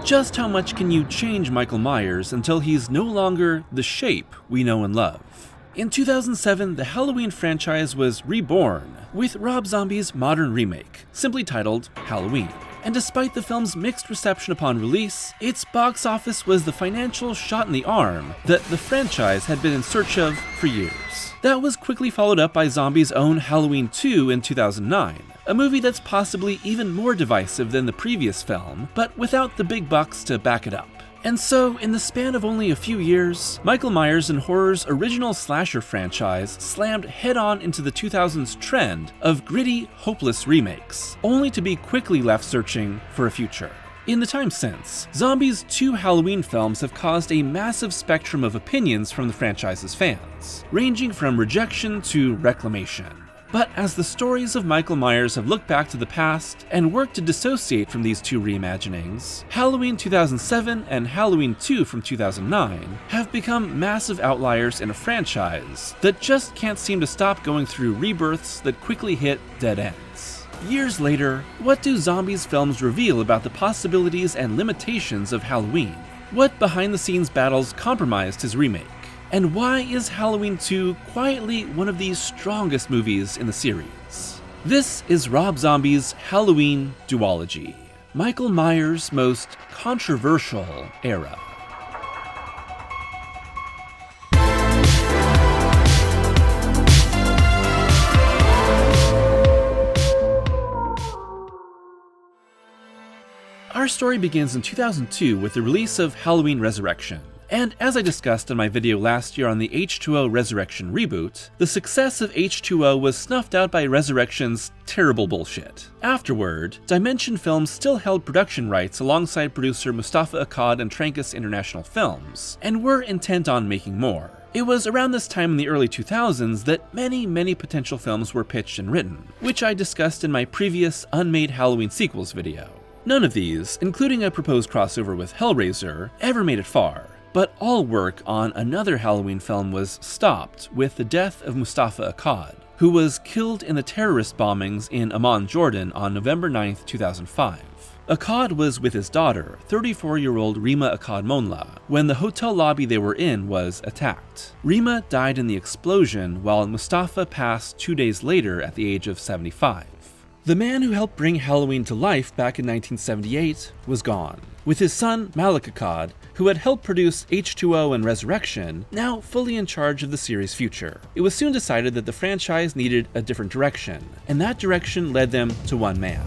Just how much can you change Michael Myers until he's no longer the shape we know and love? In 2007, the Halloween franchise was reborn with Rob Zombie's modern remake, simply titled Halloween. And despite the film's mixed reception upon release, its box office was the financial shot in the arm that the franchise had been in search of for years. That was quickly followed up by Zombie's own Halloween 2 in 2009, a movie that's possibly even more divisive than the previous film, but without the big bucks to back it up. And so, in the span of only a few years, Michael Myers and horror's original slasher franchise slammed head-on into the 2000s trend of gritty, hopeless remakes, only to be quickly left searching for a future. In the time since, Zombie's 2 Halloween films have caused a massive spectrum of opinions from the franchise's fans, ranging from rejection to reclamation. But as the stories of Michael Myers have looked back to the past and worked to dissociate from these 2 reimaginings, Halloween 2007 and Halloween 2 from 2009 have become massive outliers in a franchise that just can't seem to stop going through rebirths that quickly hit dead ends. Years later, what do Zombies films reveal about the possibilities and limitations of Halloween? What behind-the-scenes battles compromised his remake? And why is Halloween 2 quietly one of the strongest movies in the series? This is Rob Zombie's Halloween Duology, Michael Myers' most controversial era. Our story begins in 2002 with the release of Halloween Resurrection. And as I discussed in my video last year on the H2O Resurrection reboot, the success of H2O was snuffed out by Resurrection's terrible bullshit. Afterward, Dimension Films still held production rights alongside producer Mustafa Akkad and Trancas International Films, and were intent on making more. It was around this time in the early 2000s that many potential films were pitched and written, which I discussed in my previous Unmade Halloween Sequels video. None of these, including a proposed crossover with Hellraiser, ever made it far. But all work on another Halloween film was stopped with the death of Mustafa Akkad, who was killed in the terrorist bombings in Amman, Jordan on November 9, 2005. Akkad was with his daughter, 34-year-old Rima Akkad Monla, when the hotel lobby they were in was attacked. Rima died in the explosion, while Mustafa passed 2 days later at the age of 75. The man who helped bring Halloween to life back in 1978 was gone, with his son Malik Akkad, who had helped produce H2O and Resurrection, now fully in charge of the series' future. It was soon decided that the franchise needed a different direction, and that direction led them to one man.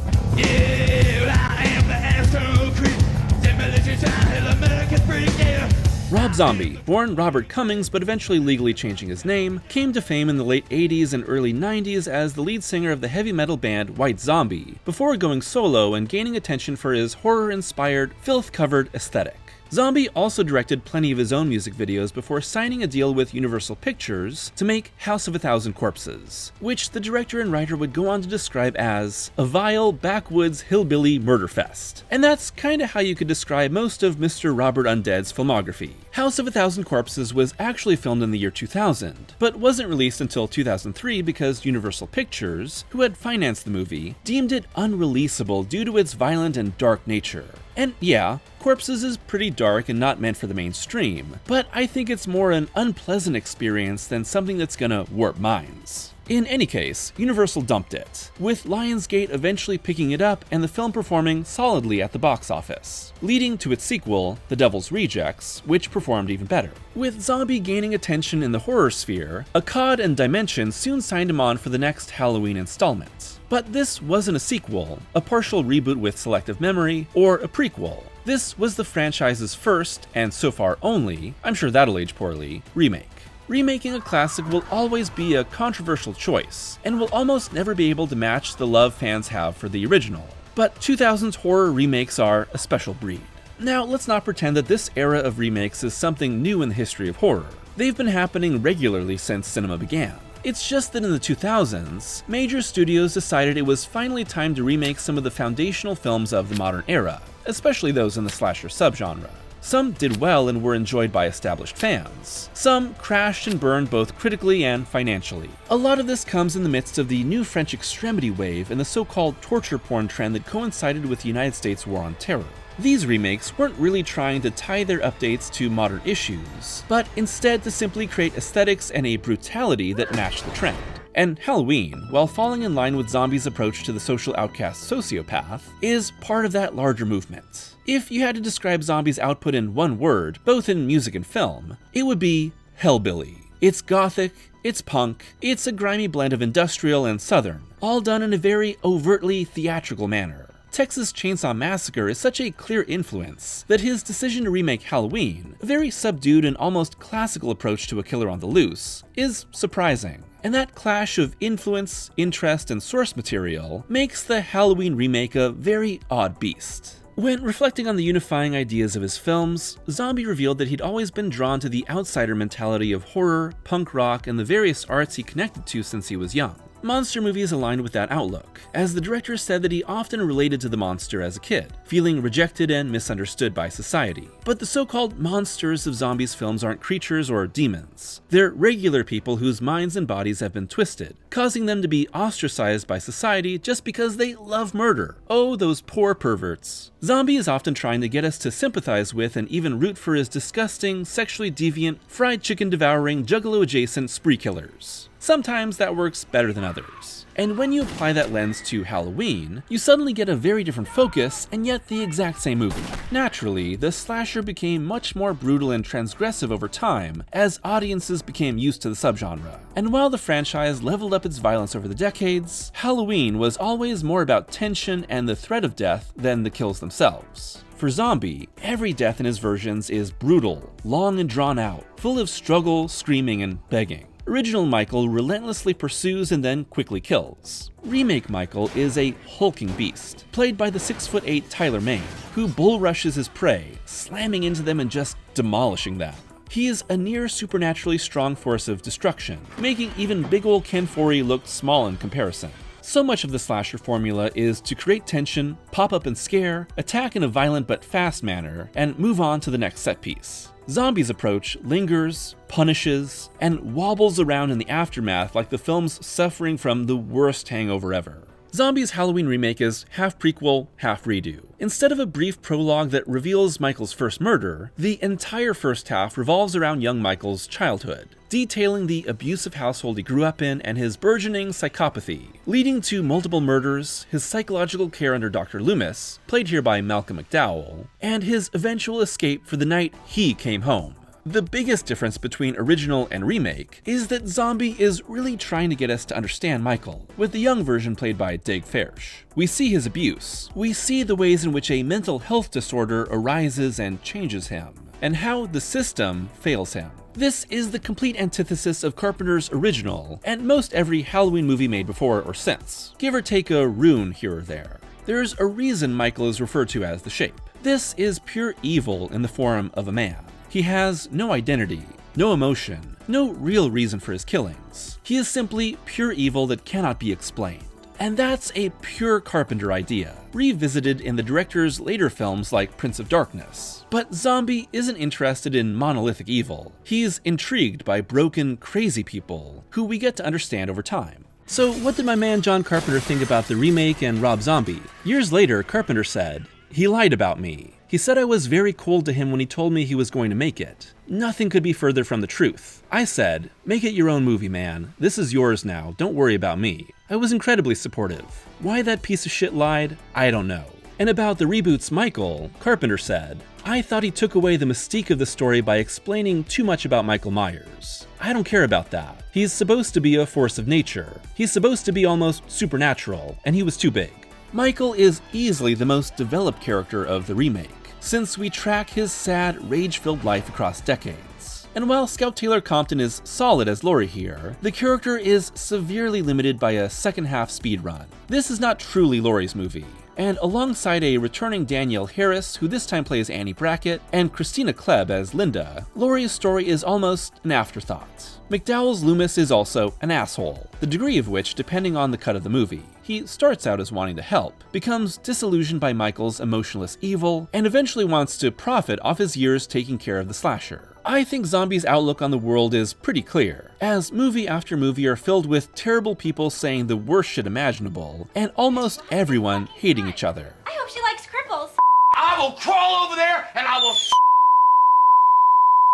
Rob Zombie, born Robert Cummings but eventually legally changing his name, came to fame in the late 80s and early 90s as the lead singer of the heavy metal band White Zombie, before going solo and gaining attention for his horror-inspired, filth-covered aesthetic. Zombie also directed plenty of his own music videos before signing a deal with Universal Pictures to make House of a Thousand Corpses, which the director and writer would go on to describe as a vile, backwoods, hillbilly murder fest. And that's kinda how you could describe most of Mr. Robert Undead's filmography. House of a Thousand Corpses was actually filmed in the year 2000, but wasn't released until 2003 because Universal Pictures, who had financed the movie, deemed it unreleasable due to its violent and dark nature. And yeah, Corpses is pretty dark and not meant for the mainstream, but I think it's more an unpleasant experience than something that's gonna warp minds. In any case, Universal dumped it, with Lionsgate eventually picking it up and the film performing solidly at the box office, leading to its sequel, The Devil's Rejects, which performed even better. With Zombie gaining attention in the horror sphere, Akkad and Dimension soon signed him on for the next Halloween installment. But this wasn't a sequel, a partial reboot with selective memory, or a prequel. This was the franchise's first, and so far only, I'm sure that'll age poorly, remake. Remaking a classic will always be a controversial choice, and will almost never be able to match the love fans have for the original. But 2000s horror remakes are a special breed. Now, let's not pretend that this era of remakes is something new in the history of horror. They've been happening regularly since cinema began. It's just that in the 2000s, major studios decided it was finally time to remake some of the foundational films of the modern era, especially those in the slasher subgenre. Some did well and were enjoyed by established fans. Some crashed and burned both critically and financially. A lot of this comes in the midst of the new French extremity wave and the so-called torture porn trend that coincided with the United States War on Terror. These remakes weren't really trying to tie their updates to modern issues, but instead to simply create aesthetics and a brutality that matched the trend. And Halloween, while falling in line with zombies' approach to the social outcast sociopath, is part of that larger movement. If you had to describe zombies' output in one word, both in music and film, it would be hellbilly. It's gothic, it's punk, it's a grimy blend of industrial and southern, all done in a very overtly theatrical manner. Texas Chainsaw Massacre is such a clear influence that his decision to remake Halloween, a very subdued and almost classical approach to a killer on the loose, is surprising. And that clash of influence, interest, and source material makes the Halloween remake a very odd beast. When reflecting on the unifying ideas of his films, Zombie revealed that he'd always been drawn to the outsider mentality of horror, punk rock, and the various arts he connected to since he was young. Monster movies aligned with that outlook, as the director said that he often related to the monster as a kid, feeling rejected and misunderstood by society. But the so-called monsters of Zombies films aren't creatures or demons. They're regular people whose minds and bodies have been twisted, causing them to be ostracized by society just because they love murder. Oh, those poor perverts. Zombie is often trying to get us to sympathize with and even root for his disgusting, sexually deviant, fried chicken devouring, juggalo-adjacent spree killers. Sometimes that works better than others. And when you apply that lens to Halloween, you suddenly get a very different focus and yet the exact same movie. Naturally, the slasher became much more brutal and transgressive over time as audiences became used to the subgenre. And while the franchise leveled up its violence over the decades, Halloween was always more about tension and the threat of death than the kills themselves. For Zombie, every death in his versions is brutal, long and drawn out, full of struggle, screaming, and begging. Original Michael relentlessly pursues and then quickly kills. Remake Michael is a hulking beast, played by the 6'8" Tyler Mane, who bull rushes his prey, slamming into them and just demolishing them. He is a near supernaturally strong force of destruction, making even big ol' Ken Foree look small in comparison. So much of the slasher formula is to create tension, pop up and scare, attack in a violent but fast manner, and move on to the next set piece. Zombie's approach lingers, punishes, and wobbles around in the aftermath like the film's suffering from the worst hangover ever. Zombie's Halloween remake is half prequel, half redo. Instead of a brief prologue that reveals Michael's first murder, the entire first half revolves around young Michael's childhood, detailing the abusive household he grew up in and his burgeoning psychopathy, leading to multiple murders, his psychological care under Dr. Loomis, played here by Malcolm McDowell, and his eventual escape for the night he came home. The biggest difference between original and remake is that Zombie is really trying to get us to understand Michael, with the young version played by Dave Fersh. We see his abuse, we see the ways in which a mental health disorder arises and changes him, and how the system fails him. This is the complete antithesis of Carpenter's original, and most every Halloween movie made before or since, give or take a rune here or there. There's a reason Michael is referred to as the Shape. This is pure evil in the form of a man. He has no identity, no emotion, no real reason for his killings. He is simply pure evil that cannot be explained. And that's a pure Carpenter idea, revisited in the director's later films like Prince of Darkness. But Zombie isn't interested in monolithic evil. He's intrigued by broken, crazy people, who we get to understand over time. So what did my man John Carpenter think about the remake and Rob Zombie? Years later, Carpenter said, "He lied about me. He said I was very cold to him when he told me he was going to make it. Nothing could be further from the truth. I said, make it your own movie, man. This is yours now. Don't worry about me." I was incredibly supportive. Why that piece of shit lied, I don't know. And about the reboot's Michael, Carpenter said, "I thought he took away the mystique of the story by explaining too much about Michael Myers. I don't care about that. He's supposed to be a force of nature. He's supposed to be almost supernatural, and he was too big." Michael is easily the most developed character of the remake, since we track his sad, rage-filled life across decades. And while Scout Taylor Compton is solid as Laurie here, the character is severely limited by a second-half speed run. This is not truly Laurie's movie. and alongside a returning Danielle Harris, who this time plays Annie Brackett, and Christina Klebb as Linda, Laurie's story is almost an afterthought. McDowell's Loomis is also an asshole, the degree of which depending on the cut of the movie. He starts out as wanting to help, becomes disillusioned by Michael's emotionless evil, and eventually wants to profit off his years taking care of the slasher. I think Zombie's outlook on the world is pretty clear, as movie after movie are filled with terrible people saying the worst shit imaginable, and almost everyone hating each other. I hope she likes cripples. I will crawl over there and I will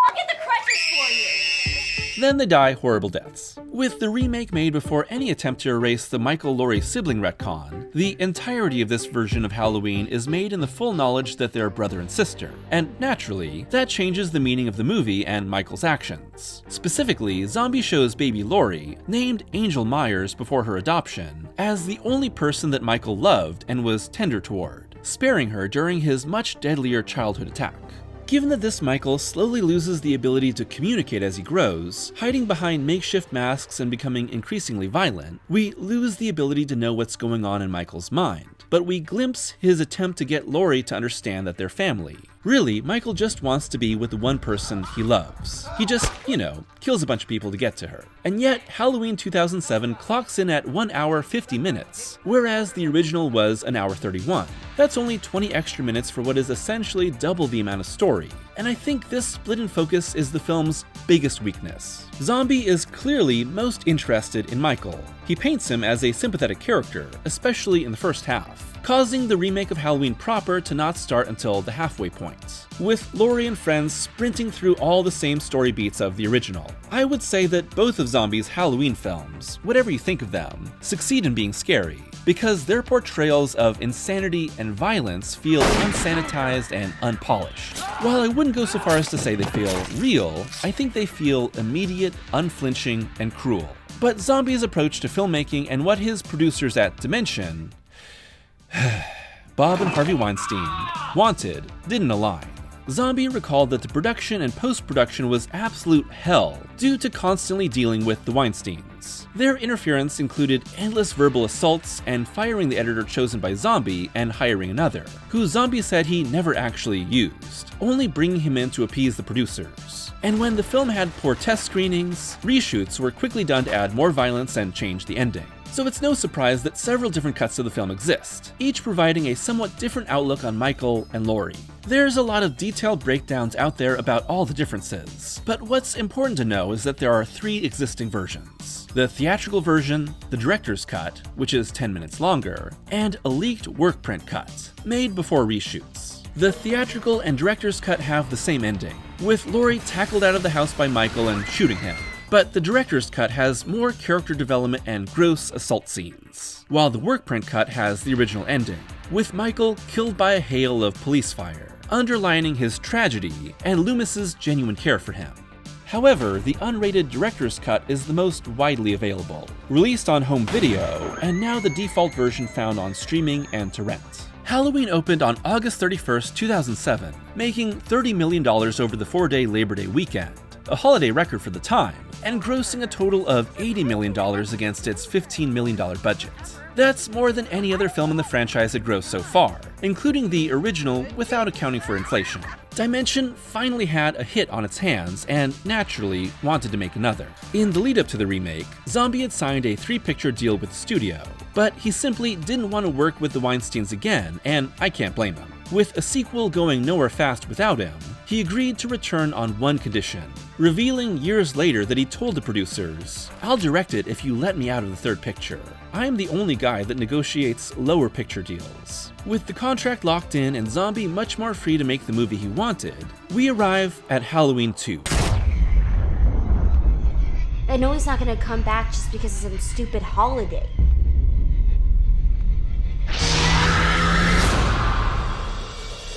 I'll get the crutches for you. Then they die horrible deaths. With the remake made before any attempt to erase the Michael-Laurie sibling retcon, the entirety of this version of Halloween is made in the full knowledge that they're brother and sister, and naturally, that changes the meaning of the movie and Michael's actions. Specifically, Zombie shows baby Laurie, named Angel Myers before her adoption, as the only person that Michael loved and was tender toward, sparing her during his much deadlier childhood attack. Given that this Michael slowly loses the ability to communicate as he grows, hiding behind makeshift masks and becoming increasingly violent, we lose the ability to know what's going on in Michael's mind, but we glimpse his attempt to get Laurie to understand that they're family. Really, Michael just wants to be with the one person he loves. He just, kills a bunch of people to get to her. And yet, Halloween 2007 clocks in at 1 hour 50 minutes, whereas the original was an hour 31. That's only 20 extra minutes for what is essentially double the amount of story. And I think this split in focus is the film's biggest weakness. Zombie is clearly most interested in Michael. He paints him as a sympathetic character, especially in the first half, causing the remake of Halloween proper to not start until the halfway point, with Laurie and friends sprinting through all the same story beats of the original. I would say that both of Zombie's Halloween films, whatever you think of them, succeed in being scary, because their portrayals of insanity and violence feel unsanitized and unpolished. While I wouldn't go so far as to say they feel real, I think they feel immediate, unflinching, and cruel. But Zombie's approach to filmmaking and what his producers at Dimension, Bob and Harvey Weinstein, wanted didn't align. Zombie recalled that the production and post-production was absolute hell due to constantly dealing with the Weinsteins. Their interference included endless verbal assaults and firing the editor chosen by Zombie and hiring another, who Zombie said he never actually used, only bringing him in to appease the producers. And when the film had poor test screenings, reshoots were quickly done to add more violence and change the ending. So it's no surprise that several different cuts of the film exist, each providing a somewhat different outlook on Michael and Laurie. There's a lot of detailed breakdowns out there about all the differences, but what's important to know is that there are 3 existing versions. The theatrical version, the director's cut, which is 10 minutes longer, and a leaked work print cut, made before reshoots. The theatrical and director's cut have the same ending, with Laurie tackled out of the house by Michael and shooting him. But the director's cut has more character development and gross assault scenes, while the work print cut has the original ending, with Michael killed by a hail of police fire, underlining his tragedy and Loomis's genuine care for him. However, the unrated director's cut is the most widely available, released on home video, and now the default version found on streaming and to rent. Halloween opened on August 31st, 2007, making $30 million over the 4-day Labor Day weekend, a holiday record for the time, and grossing a total of $80 million against its $15 million budget. That's more than any other film in the franchise had grossed so far, including the original without accounting for inflation. Dimension finally had a hit on its hands and, naturally, wanted to make another. In the lead-up to the remake, Zombie had signed a 3-picture deal with the studio, but he simply didn't want to work with the Weinsteins again, and I can't blame him. With a sequel going nowhere fast without him, he agreed to return on one condition, revealing years later that he told the producers, "I'll direct it if you let me out of the 3rd picture. I'm the only guy that negotiates lower picture deals." With the contract locked in and Zombie much more free to make the movie he wanted, we arrive at Halloween 2. I know he's not gonna come back just because of some stupid holiday.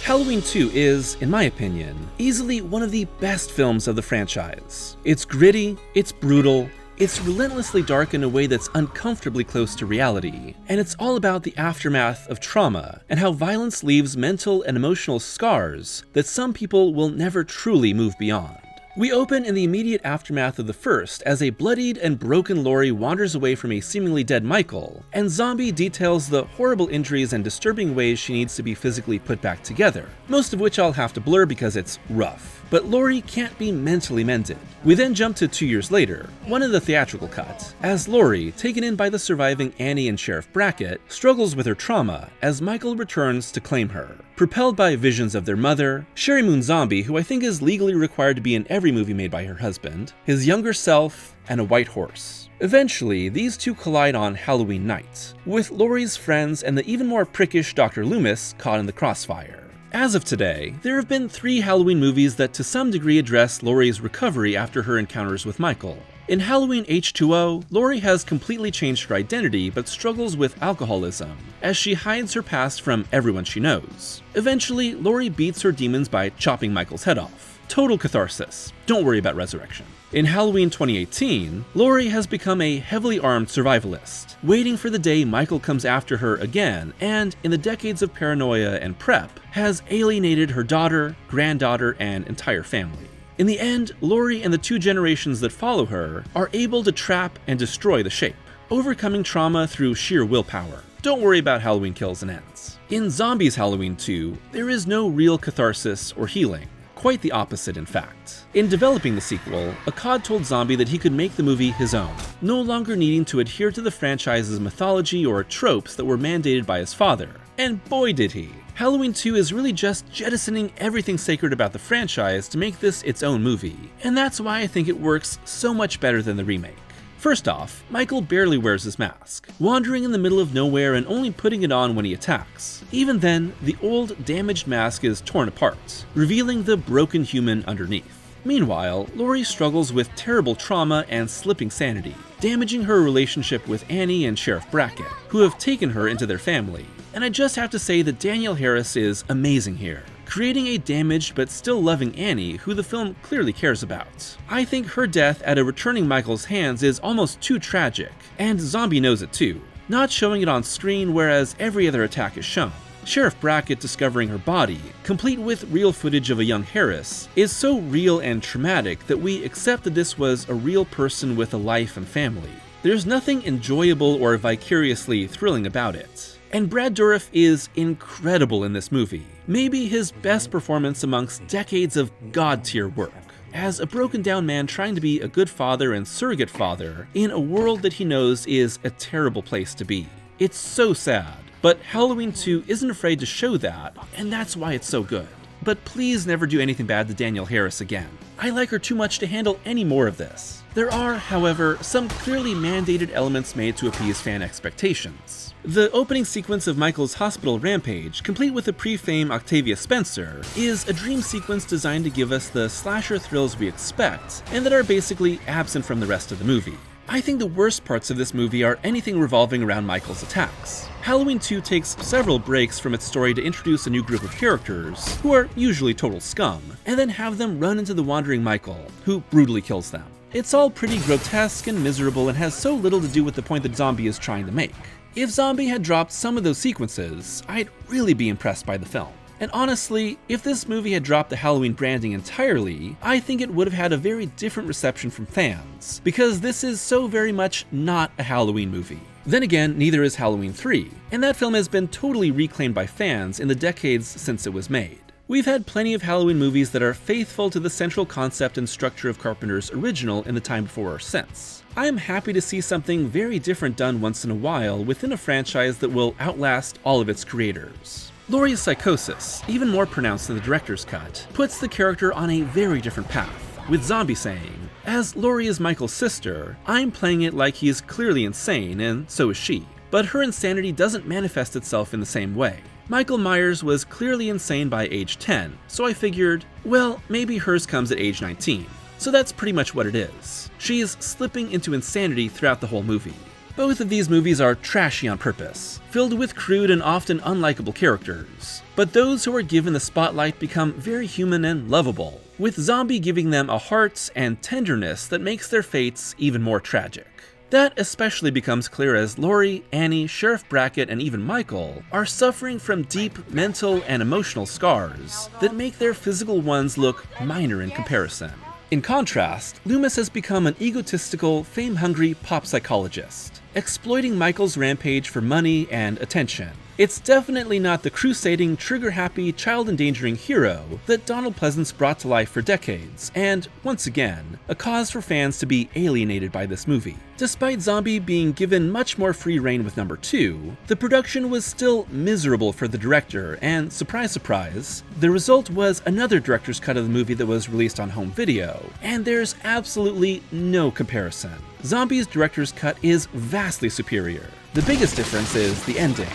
Halloween 2 is, in my opinion, easily one of the best films of the franchise. It's gritty, it's brutal, it's relentlessly dark in a way that's uncomfortably close to reality, and it's all about the aftermath of trauma and how violence leaves mental and emotional scars that some people will never truly move beyond. We open in the immediate aftermath of the first, as a bloodied and broken Laurie wanders away from a seemingly dead Michael, and Zombie details the horrible injuries and disturbing ways she needs to be physically put back together, most of which I'll have to blur because it's rough. But Laurie can't be mentally mended. We then jump to 2 years later, one in the theatrical cut, as Laurie, taken in by the surviving Annie and Sheriff Brackett, struggles with her trauma as Michael returns to claim her. Propelled by visions of their mother, Sherry Moon Zombie, who I think is legally required to be in every movie made by her husband, his younger self, and a white horse. Eventually, these two collide on Halloween night, with Laurie's friends and the even more prickish Dr. Loomis caught in the crossfire. As of today, there have been 3 Halloween movies that to some degree address Laurie's recovery after her encounters with Michael. In Halloween H2O, Laurie has completely changed her identity but struggles with alcoholism, as she hides her past from everyone she knows. Eventually, Laurie beats her demons by chopping Michael's head off. Total catharsis. Don't worry about resurrection. In Halloween 2018, Laurie has become a heavily armed survivalist, waiting for the day Michael comes after her again, and in the decades of paranoia and prep, has alienated her daughter, granddaughter, and entire family. In the end, Laurie and the 2 generations that follow her are able to trap and destroy the Shape, overcoming trauma through sheer willpower. Don't worry about Halloween kills and ends. In Zombies Halloween 2, there is no real catharsis or healing. Quite the opposite, in fact. In developing the sequel, Akkad told Zombie that he could make the movie his own, no longer needing to adhere to the franchise's mythology or tropes that were mandated by his father. And boy did he. Halloween 2 is really just jettisoning everything sacred about the franchise to make this its own movie, and that's why I think it works so much better than the remake. First off, Michael barely wears his mask, wandering in the middle of nowhere and only putting it on when he attacks. Even then, the old, damaged mask is torn apart, revealing the broken human underneath. Meanwhile, Laurie struggles with terrible trauma and slipping sanity, damaging her relationship with Annie and Sheriff Brackett, who have taken her into their family. And I just have to say that Danielle Harris is amazing here, creating a damaged but still loving Annie who the film clearly cares about. I think her death at a returning Michael's hands is almost too tragic, and Zombie knows it too, not showing it on screen whereas every other attack is shown. Sheriff Brackett discovering her body, complete with real footage of a young Harris, is so real and traumatic that we accept that this was a real person with a life and family. There's nothing enjoyable or vicariously thrilling about it. And Brad Dourif is incredible in this movie, maybe his best performance amongst decades of god-tier work, as a broken down man trying to be a good father and surrogate father in a world that he knows is a terrible place to be. It's so sad, but Halloween 2 isn't afraid to show that, and that's why it's so good. But please never do anything bad to Danielle Harris again. I like her too much to handle any more of this. There are, however, some clearly mandated elements made to appease fan expectations. The opening sequence of Michael's hospital rampage, complete with a pre-fame Octavia Spencer, is a dream sequence designed to give us the slasher thrills we expect, and that are basically absent from the rest of the movie. I think the worst parts of this movie are anything revolving around Michael's attacks. Halloween 2 takes several breaks from its story to introduce a new group of characters, who are usually total scum, and then have them run into the wandering Michael, who brutally kills them. It's all pretty grotesque and miserable and has so little to do with the point that Zombie is trying to make. If Zombie had dropped some of those sequences, I'd really be impressed by the film. And honestly, if this movie had dropped the Halloween branding entirely, I think it would have had a very different reception from fans, because this is so very much not a Halloween movie. Then again, neither is Halloween 3, and that film has been totally reclaimed by fans in the decades since it was made. We've had plenty of Halloween movies that are faithful to the central concept and structure of Carpenter's original in the time before or since. I am happy to see something very different done once in a while within a franchise that will outlast all of its creators. Laurie's psychosis, even more pronounced than the director's cut, puts the character on a very different path, with Zombie saying, "As Laurie is Michael's sister, I'm playing it like he is clearly insane, and so is she. But her insanity doesn't manifest itself in the same way. Michael Myers was clearly insane by age 10, so I figured, well, maybe hers comes at age 19. So that's pretty much what it is. She is slipping into insanity throughout the whole movie." Both of these movies are trashy on purpose, filled with crude and often unlikable characters. But those who are given the spotlight become very human and lovable, with Zombie giving them a heart and tenderness that makes their fates even more tragic. That especially becomes clear as Laurie, Annie, Sheriff Brackett, and even Michael are suffering from deep mental and emotional scars that make their physical ones look minor in comparison. In contrast, Loomis has become an egotistical, fame-hungry pop psychologist, exploiting Michael's rampage for money and attention. It's definitely not the crusading, trigger-happy, child-endangering hero that Donald Pleasance brought to life for decades, and, once again, a cause for fans to be alienated by this movie. Despite Zombie being given much more free rein with number 2, the production was still miserable for the director, and surprise surprise, the result was another director's cut of the movie that was released on home video, and there's absolutely no comparison. Zombie's director's cut is vastly superior. The biggest difference is the ending.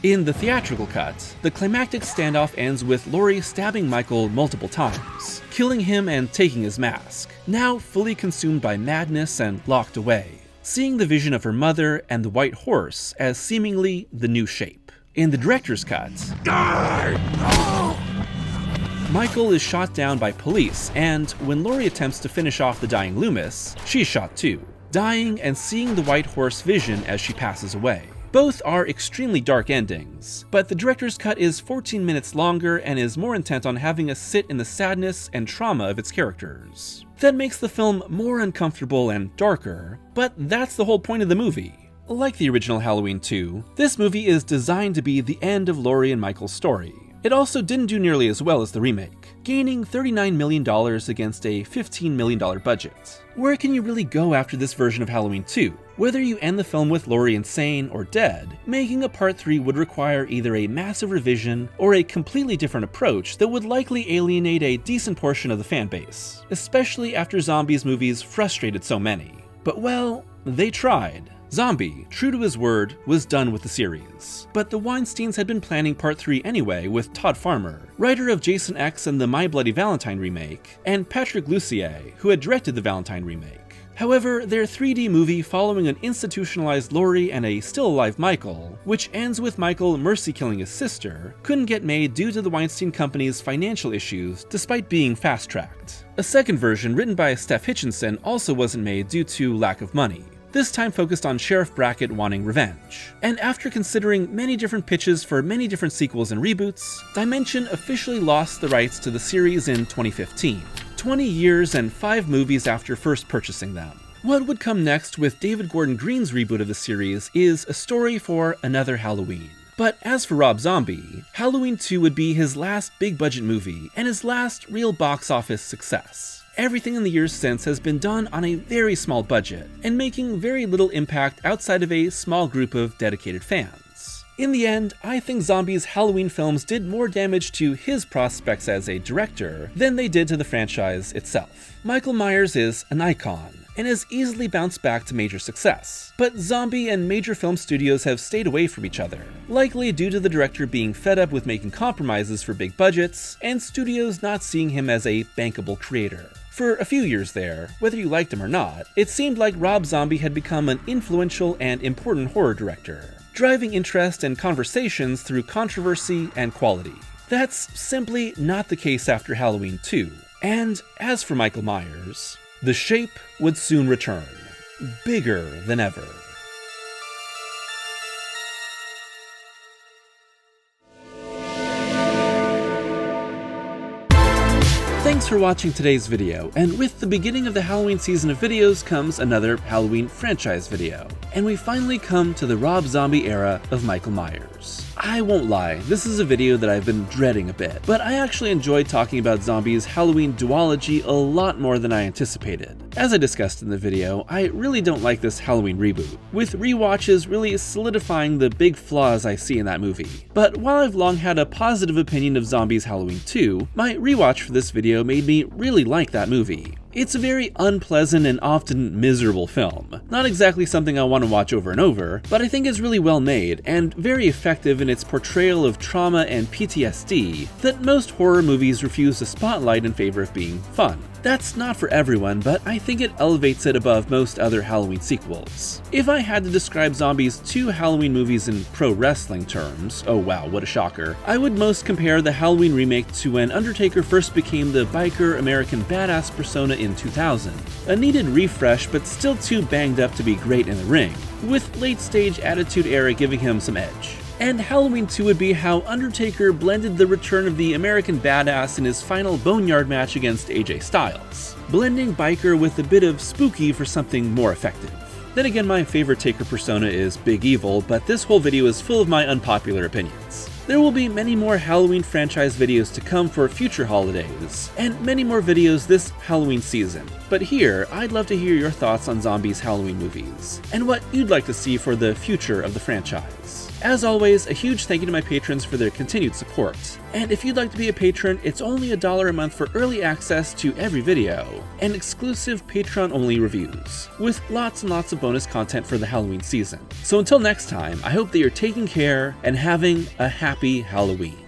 In the theatrical cut, the climactic standoff ends with Laurie stabbing Michael multiple times, killing him and taking his mask, now fully consumed by madness and locked away, seeing the vision of her mother and the white horse as seemingly the new shape. In the director's cut, Michael is shot down by police, and when Laurie attempts to finish off the dying Loomis, she's shot too, dying and seeing the white horse vision as she passes away. Both are extremely dark endings, but the director's cut is 14 minutes longer and is more intent on having us sit in the sadness and trauma of its characters. That makes the film more uncomfortable and darker, but that's the whole point of the movie. Like the original Halloween 2, this movie is designed to be the end of Laurie and Michael's story. It also didn't do nearly as well as the remake, gaining $39 million against a $15 million budget. Where can you really go after this version of Halloween 2? Whether you end the film with Laurie insane or dead, making a part 3 would require either a massive revision or a completely different approach that would likely alienate a decent portion of the fanbase, especially after Zombie's movies frustrated so many. But well, they tried. Zombie, true to his word, was done with the series. But the Weinsteins had been planning part 3 anyway with Todd Farmer, writer of Jason X and the My Bloody Valentine remake, and Patrick Lussier, who had directed the Valentine remake. However, their 3D movie following an institutionalized Laurie and a still-alive Michael, which ends with Michael mercy-killing his sister, couldn't get made due to the Weinstein Company's financial issues despite being fast-tracked. A second version written by Steph Hitchinson also wasn't made due to lack of money, this time focused on Sheriff Brackett wanting revenge. And after considering many different pitches for many different sequels and reboots, Dimension officially lost the rights to the series in 2015, 20 years and 5 movies after first purchasing them. What would come next with David Gordon Green's reboot of the series is a story for another Halloween. But as for Rob Zombie, Halloween 2 would be his last big-budget movie and his last real box office success. Everything in the years since has been done on a very small budget, and making very little impact outside of a small group of dedicated fans. In the end, I think Zombie's Halloween films did more damage to his prospects as a director than they did to the franchise itself. Michael Myers is an icon, and has easily bounced back to major success. But Zombie and major film studios have stayed away from each other, likely due to the director being fed up with making compromises for big budgets, and studios not seeing him as a bankable creator. For a few years there, whether you liked him or not, it seemed like Rob Zombie had become an influential and important horror director, driving interest and conversations through controversy and quality. That's simply not the case after Halloween 2. And as for Michael Myers, the shape would soon return, bigger than ever. Thanks for watching today's video, and with the beginning of the Halloween season of videos comes another Halloween franchise video. And we finally come to the Rob Zombie era of Michael Myers. I won't lie, this is a video that I've been dreading a bit, but I actually enjoyed talking about Zombie's Halloween duology a lot more than I anticipated. As I discussed in the video, I really don't like this Halloween reboot, with rewatches really solidifying the big flaws I see in that movie. But while I've long had a positive opinion of Zombie's Halloween 2, my rewatch for this video made me really like that movie. It's a very unpleasant and often miserable film. Not exactly something I want to watch over and over, but I think it's really well made and very effective in its portrayal of trauma and PTSD that most horror movies refuse to spotlight in favor of being fun. That's not for everyone, but I think it elevates it above most other Halloween sequels. If I had to describe Zombie's 2 Halloween movies in pro wrestling terms, oh wow, what a shocker, I would most compare the Halloween remake to when Undertaker first became the biker American badass persona in 2000. A needed refresh, but still too banged up to be great in the ring, with late stage Attitude Era giving him some edge. And Halloween 2 would be how Undertaker blended the return of the American Badass in his final Boneyard match against AJ Styles, blending biker with a bit of spooky for something more effective. Then again, my favorite Taker persona is Big Evil, but this whole video is full of my unpopular opinions. There will be many more Halloween franchise videos to come for future holidays, and many more videos this Halloween season. But here, I'd love to hear your thoughts on Zombies Halloween movies, and what you'd like to see for the future of the franchise. As always, a huge thank you to my patrons for their continued support. And if you'd like to be a patron, it's only $1 a month for early access to every video, and exclusive Patreon-only reviews, with lots and lots of bonus content for the Halloween season. So until next time, I hope that you're taking care and having a happy Halloween.